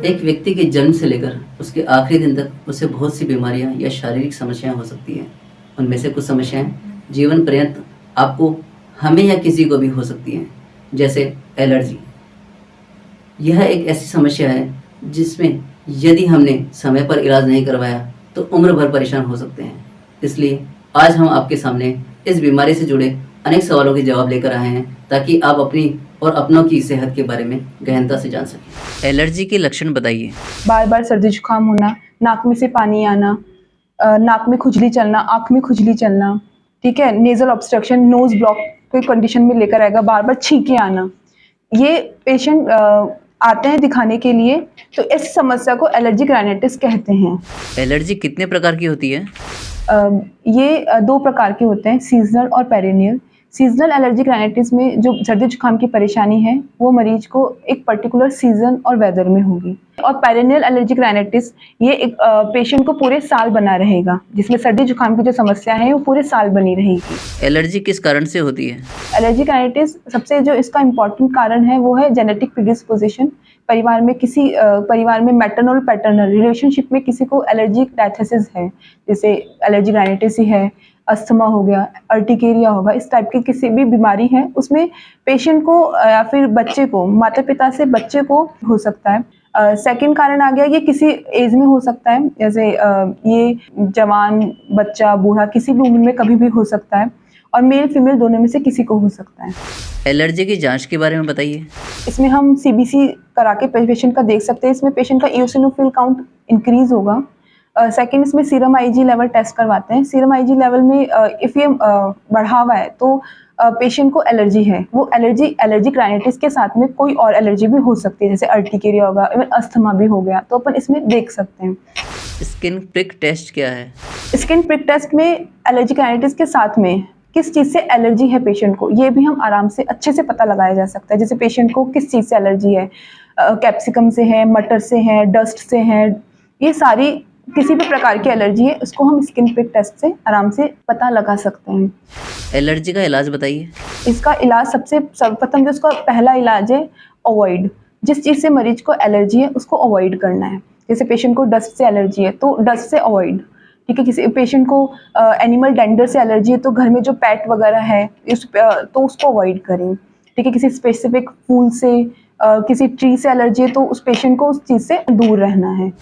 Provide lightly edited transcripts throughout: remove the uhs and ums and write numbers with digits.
एक व्यक्ति के जन्म से लेकर उसके आखिरी दिन तक उसे बहुत सी बीमारियां या शारीरिक समस्याएं हो सकती हैं। उनमें से कुछ समस्याएं जीवन पर्यंत आपको हमें या किसी को भी हो सकती हैं, जैसे एलर्जी। यह एक ऐसी समस्या है जिसमें यदि हमने समय पर इलाज नहीं करवाया तो उम्र भर परेशान हो सकते हैं। इसलिए आज हम आपके सामने इस बीमारी से जुड़े अनेक सवालों के जवाब लेकर आए हैं, ताकि आप अपनी और अपनों की सेहत के बारे में गहनता से जान सकें। एलर्जी के लक्षण बताइए। बार बार सर्दी जुकाम होना, नाक में से पानी आना, नाक में खुजली चलना, आँख में खुजली चलना, ठीक है, नेज़ल ऑब्स्ट्रक्शन, नोज़ ब्लॉक के कंडीशन में लेकर आएगा, बार बार छींकें आना। ये पेशेंट आते हैं दिखाने के लिए, तो इस समस्या को एलर्जिक राइनाइटिस कहते हैं। एलर्जी कितने प्रकार की होती है? ये 2 प्रकार के होते हैं, सीज़नल और पेरिनियल। सीज़नल एलर्जिक राइनाइटिस में जो सर्दी जुकाम की परेशानी है, वो मरीज को एक पर्टिकुलर सीज़न और वेदर में होगी। और पेरिनियल एलर्जिक राइनाइटिस ये एक पेशेंट को पूरे साल बना रहेगा, जिसमें सर्दी जुकाम की जो समस्या है वो पूरे साल बनी रहेगी। एलर्जी किस कारण से होती है? एलर्जिक राइनाइटिस सबसे जो इसका इम्पोर्टेंट कारण है वो है जेनेटिक प्रीडिस्पोजिशन। परिवार में किसी परिवार में मैटरनल पैटर्नल रिलेशनशिप में किसी को एलर्जिक डायथिसिस है, जैसे एलर्जिक राइनाइटिस ही है, अस्थमा हो गया, अर्टिकेरिया होगा, इस टाइप की किसी भी बीमारी है उसमें पेशेंट को या फिर बच्चे को, माता पिता से बच्चे को हो सकता है। सेकंड कारण आ गया, ये किसी एज में हो सकता है, जैसे ये जवान बच्चा बूढ़ा किसी भी उम्र में कभी भी हो सकता है, और मेल फीमेल दोनों में से किसी को हो सकता है। एलर्जी की जांच के बारे में बताइए। इसमें हम सीबीसी करा के पेशेंट का देख सकते हैं। इसमें पेशेंट का इओसिनोफिल काउंट इंक्रीज होगा। सेकंड इसमें सीरम आईजी लेवल टेस्ट करवाते हैं। सीरम आईजी लेवल में इफ़ ये बढ़ा हुआ है तो पेशेंट को एलर्जी है। वो एलर्जिक राइनाइटिस के साथ में कोई और एलर्जी भी हो सकती है, जैसे अर्टिकेरिया होगा, इवन अस्थमा भी हो गया, तो अपन इसमें देख सकते हैं। स्किन प्रिक टेस्ट क्या है? स्किन प्रिक टेस्ट में एलर्जिक राइनाइटिस के साथ में किस चीज़ से एलर्जी है पेशेंट को, ये भी हम आराम से अच्छे से पता लगाया जा सकता है। जैसे पेशेंट को किस चीज़ से एलर्जी है, कैप्सिकम से है, मटर से है, डस्ट से है, ये सारी किसी भी प्रकार की एलर्जी है, उसको हम स्किन प्रिक टेस्ट से आराम से पता लगा सकते हैं। एलर्जी का इलाज बताइए। इसका इलाज सर्वप्रथम जो इसका पहला इलाज है, अवॉइड। जिस चीज़ से मरीज को एलर्जी है उसको अवॉइड करना है। जैसे पेशेंट को डस्ट से एलर्जी है तो डस्ट से अवॉइड, ठीक है। किसी पेशेंट को एनिमल डेंडर से एलर्जी है तो घर में जो पेट वगैरह है तो उसको अवॉइड करें, ठीक है। किसी स्पेसिफिक फूल से किसी ट्री से एलर्जी है तो उस पेशेंट को उस चीज़ से दूर रहना है।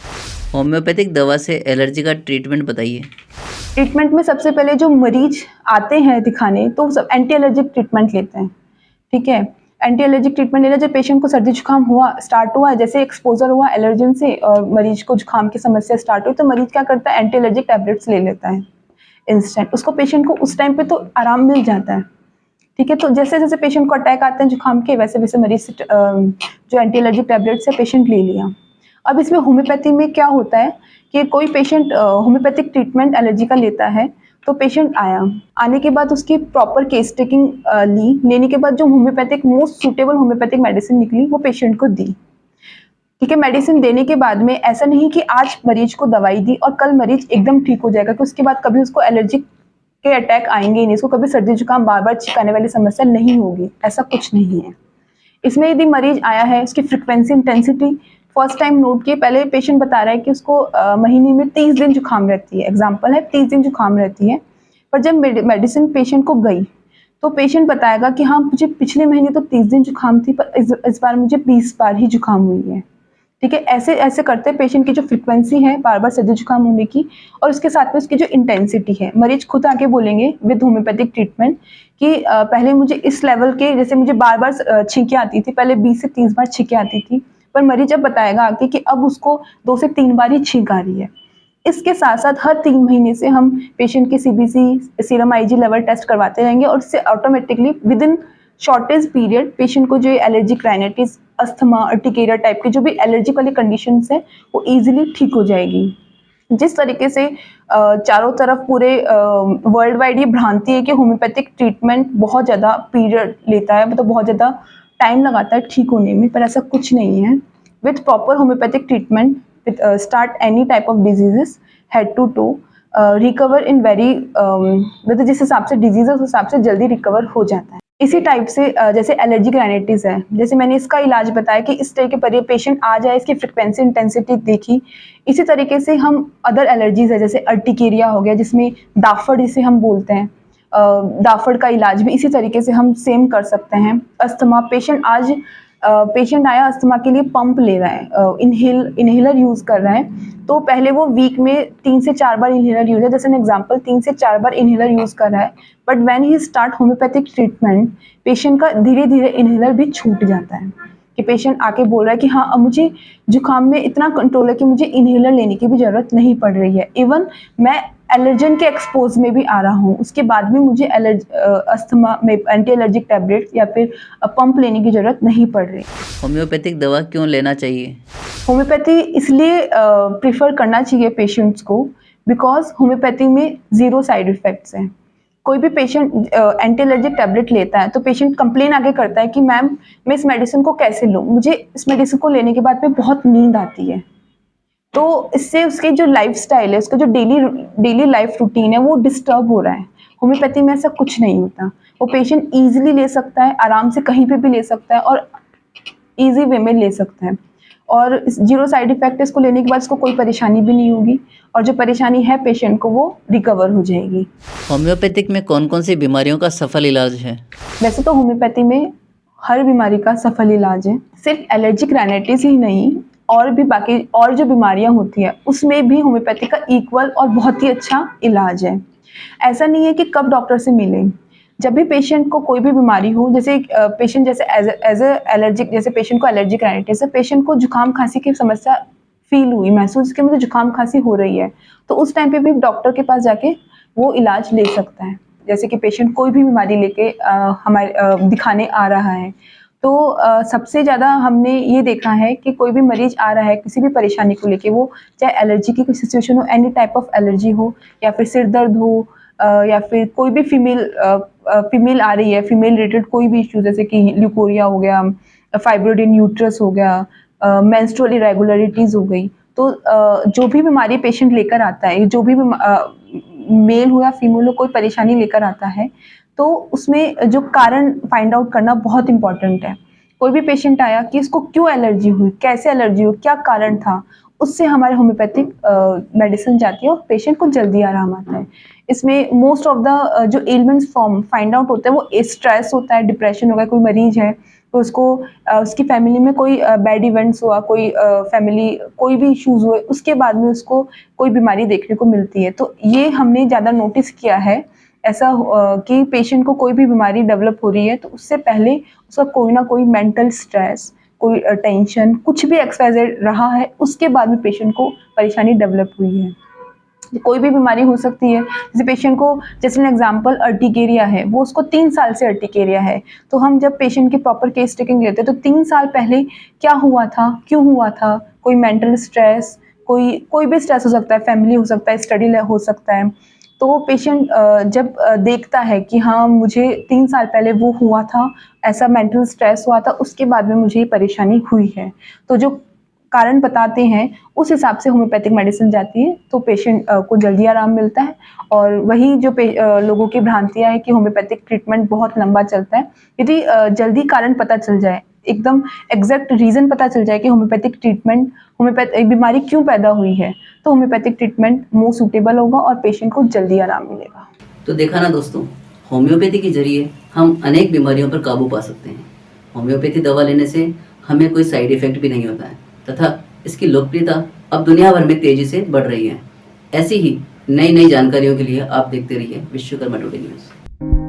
होम्योपैथिक दवा से एलर्जी का ट्रीटमेंट बताइए। ट्रीटमेंट में सबसे पहले जो मरीज आते हैं दिखाने तो सब एंटी एलर्जिक ट्रीटमेंट लेते हैं, ठीक है। एंटी एलर्जिक ट्रीटमेंट लेना, जब पेशेंट को सर्दी जुकाम स्टार्ट हुआ, जैसे एक्सपोजर हुआ एलर्जन से और मरीज को जुकाम की समस्या स्टार्ट हुई, तो मरीज क्या करता है, एंटी एलर्जिक टैबलेट्स ले लेता है इंस्टेंट। उसको पेशेंट को उस टाइम पे तो आराम मिल जाता है, ठीक है। तो जैसे जैसे पेशेंट को अटैक आते हैं जुकाम के, वैसे वैसे मरीज जो एंटी एलर्जिक टैबलेट्स है पेशेंट ले लिया। अब इसमें होम्योपैथी में क्या होता है कि कोई पेशेंट होम्योपैथिक ट्रीटमेंट एलर्जी का लेता है, तो पेशेंट आने के बाद उसकी प्रॉपर केस टेकिंग लेने के बाद जो homeopathic most suitable homeopathic medicine निकली वो पेशेंट को दी, ठीक है। मेडिसिन देने के बाद में ऐसा नहीं कि आज मरीज को दवाई दी और कल मरीज एकदम ठीक हो जाएगा, कि उसके बाद कभी उसको एलर्जिक के अटैक आएंगे ही नहीं, उसको कभी सर्दी जुकाम बार बार छिकाने वाली समस्या नहीं होगी, ऐसा कुछ नहीं है। इसमें यदि मरीज आया है, उसकी frequency intensity first time note किए, पहले पेशेंट बता रहा है कि उसको महीने में 30 दिन जुकाम रहती है, एग्जाम्पल है 30 दिन जुकाम रहती है, पर जब मेडिसिन पेशेंट को गई तो पेशेंट बताएगा कि हाँ मुझे पिछले महीने तो 30 दिन जुकाम थी, पर इस बार मुझे 20 बार ही जुकाम हुई है, ठीक है। ऐसे ऐसे करते पेशेंट की जो फ्रिक्वेंसी है बार बार सर्दी जुकाम होने की, और उसके साथ में उसकी जो इंटेंसिटी है, मरीज खुद आके बोलेंगे विद होम्योपैथिक ट्रीटमेंट कि पहले मुझे इस लेवल के, जैसे मुझे बार बार छींकें आती थी, पहले 20 से 30 बार छींकें आती थी, पर मरीज जब बताएगा आके कि अब उसको 2 से 3 बार ही छींक आ रही है। इसके साथ साथ हर 3 महीने से हम पेशेंट की CBC serum IG level test करवाते रहेंगे, और इससे automatically with in shortage period patient को जो allergic rhinitis, asthma, urticaria type की जो भी एलर्जिक वाली कंडीशंस है वो इजीली ठीक हो जाएगी। जिस तरीके से चारों तरफ पूरे वर्ल्ड वाइड ये भ्रांति है कि होम्योपैथिक ट्रीटमेंट बहुत ज़्यादा पीरियड लेता है, मतलब बहुत ज़्यादा टाइम लगाता है ठीक होने में, पर ऐसा कुछ नहीं है। With proper homeopathic treatment with start any type of diseases head to toe recover in very, जिस हिसाब से डिजीज है उस हिसाब से जल्दी रिकवर हो जाता है। इसी टाइप से जैसे एलर्जिक राइनाइटिस है, जैसे मैंने इसका इलाज बताया कि इस तरह के पर पेशेंट आ जाए, इसकी फ्रीक्वेंसी इंटेंसिटी देखी। इसी तरीके से हम अदर एलर्जीज है, जैसे अर्टिकेरिया हो गया जिसमें दाफड़ इसे हम बोलते हैं, दाफड़ का इलाज भी इसी तरीके से हम सेम कर सकते हैं। अस्थमा पेशेंट आज पेशेंट आया अस्थमा के लिए पंप ले रहा है, इनहेलर यूज़ कर रहा है, तो पहले वो वीक में 3 से 4 बार इनहेलर यूज़ है, जैसे एन एग्जांपल 3 से 4 बार इनहेलर यूज़ कर रहा है, but when he start homeopathic treatment patient का धीरे-धीरे इनहेलर भी छूट जाता है, कि पेशेंट आके बोल रहा है कि हाँ, अब मुझे जुकाम में इतना कंट्रोल है कि मुझे इनहेलर लेने की भी ज़रूरत नहीं पड़ रही है। इवन मैं एलर्जन के एक्सपोज में भी आ रहा हूँ, उसके बाद भी मुझे अस्थमा में एंटी एलर्जिक टैबलेट या फिर पंप लेने की ज़रूरत नहीं पड़ रही। होम्योपैथिक दवा क्यों लेना चाहिए? होम्योपैथी इसलिए प्रेफर करना चाहिए पेशेंट्स को बिकॉज होम्योपैथी में ज़ीरो साइड इफ़ेक्ट्स हैं। कोई भी पेशेंट एंटी एलर्जिक टैबलेट लेता है तो पेशेंट कंप्लेन आगे करता है कि मैम मैं इस मेडिसिन को कैसे लूँ, मुझे इस मेडिसिन को लेने के बाद में बहुत नींद आती है। तो इससे उसके जो लाइफस्टाइल है, उसका जो डेली लाइफ रूटीन है वो डिस्टर्ब हो रहा है। होम्योपैथी में ऐसा कुछ नहीं होता, वो पेशेंट ईजिली ले सकता है, आराम से कहीं पे भी ले सकता है और ईजी वे में ले सकता है, और जीरो साइड इफेक्ट है, इसको लेने के बाद इसको कोई परेशानी भी नहीं होगी, और जो परेशानी है पेशेंट को वो रिकवर हो जाएगी। होम्योपैथिक में कौन कौन सी बीमारियों का सफल इलाज है? वैसे तो होम्योपैथी में हर बीमारी का सफल इलाज है, सिर्फ एलर्जिक राइनाइटिस ही नहीं, और भी बाकी और जो बीमारियां होती है उसमें भी होम्योपैथी का इक्वल और बहुत ही अच्छा इलाज है। ऐसा नहीं है कि कब डॉक्टर से मिलें, जब भी पेशेंट को कोई भी बीमारी हो, जैसे पेशेंट जैसे एज ए एलर्जिक, जैसे पेशेंट को एलर्जिक राइनाइटिस है, पेशेंट को जुकाम खांसी की समस्या फील हुई, महसूस कि मुझे जुकाम खांसी हो रही है, तो उस टाइम पे भी डॉक्टर के पास जाके वो इलाज ले सकता है। जैसे कि पेशेंट कोई भी बीमारी लेके हमारे दिखाने आ रहा है, तो सबसे ज़्यादा हमने ये देखा है कि कोई भी मरीज आ रहा है किसी भी परेशानी को लेके, वो चाहे एलर्जी की कोई सिचुएशन हो, एनी टाइप ऑफ एलर्जी हो, या फिर सिर दर्द हो, या फिर कोई भी फीमेल आ रही है, फीमेल रिलेटेड कोई भी इश्यू, जैसे कि ल्यूकोरिया हो गया, फाइब्रोइड इन यूट्रस हो गया, मेंस्ट्रुअल इरेगुलरिटीज़ हो गई, तो जो भी बीमारी पेशेंट लेकर आता है, जो भी मेल हो या फीमेल हो, कोई परेशानी लेकर आता है, तो उसमें जो कारण फाइंड आउट करना बहुत इंपॉर्टेंट है। कोई भी पेशेंट आया कि इसको क्यों एलर्जी हुई, कैसे एलर्जी हुई, क्या कारण था, उससे हमारे होम्योपैथिक मेडिसिन जाती है और पेशेंट को जल्दी आराम आता है। इसमें मोस्ट ऑफ द जो एलिमेंट्स फॉर्म फाइंड आउट होता है वो स्ट्रेस होता है, डिप्रेशन हो गया, कोई मरीज है तो उसको उसकी फैमिली में कोई बैड इवेंट्स हुआ, कोई फैमिली कोई भी इश्यूज हुए, उसके बाद में उसको कोई बीमारी देखने को मिलती है। तो ये हमने ज़्यादा नोटिस किया है ऐसा कि पेशेंट को कोई भी बीमारी डेवलप हो रही है तो उससे पहले उसका कोई ना कोई मेंटल स्ट्रेस, कोई टेंशन, कुछ भी एक्सरसाइज रहा है, उसके बाद में पेशेंट को परेशानी डेवलप हुई है। कोई भी बीमारी हो सकती है, जैसे पेशेंट को, जैसे एग्जांपल अर्टिकेरिया है, वो उसको 3 साल से अर्टिकेरिया है, तो हम जब पेशेंट की प्रॉपर केस टेकिंग लेते हैं तो 3 साल पहले क्या हुआ था, क्यों हुआ था, कोई मेंटल स्ट्रेस, कोई भी स्ट्रेस हो सकता है, फैमिली हो सकता है, स्टडी हो सकता है, तो वो पेशेंट जब देखता है कि हाँ मुझे 3 साल पहले वो हुआ था, ऐसा मेंटल स्ट्रेस हुआ था, उसके बाद में मुझे ये परेशानी हुई है, तो जो कारण बताते हैं उस हिसाब से होम्योपैथिक मेडिसिन जाती है, तो पेशेंट को जल्दी आराम मिलता है। और वही जो लोगों की भ्रांतियाँ है कि होम्योपैथिक ट्रीटमेंट बहुत लंबा चलता है, यदि जल्दी कारण पता चल जाए, एकदम एग्जैक्ट रीज़न पता चल जाए कि होम्योपैथिक ट्रीटमेंट, होम्योपैथिक बीमारी क्यों पैदा हुई है, तो होम्योपैथिक ट्रीटमेंट मोर सूटेबल होगा और पेशेंट को जल्दी आराम मिलेगा। तो देखा ना दोस्तों, होम्योपैथी के जरिए हम अनेक बीमारियों पर काबू पा सकते हैं। होम्योपैथी दवा लेने से हमें कोई साइड इफेक्ट भी नहीं होता है तथा इसकी लोकप्रियता अब दुनिया भर में तेजी से बढ़ रही है। ऐसी ही नई नई जानकारियों के लिए आप देखते रहिए विश्वकर्मा टुडे न्यूज़।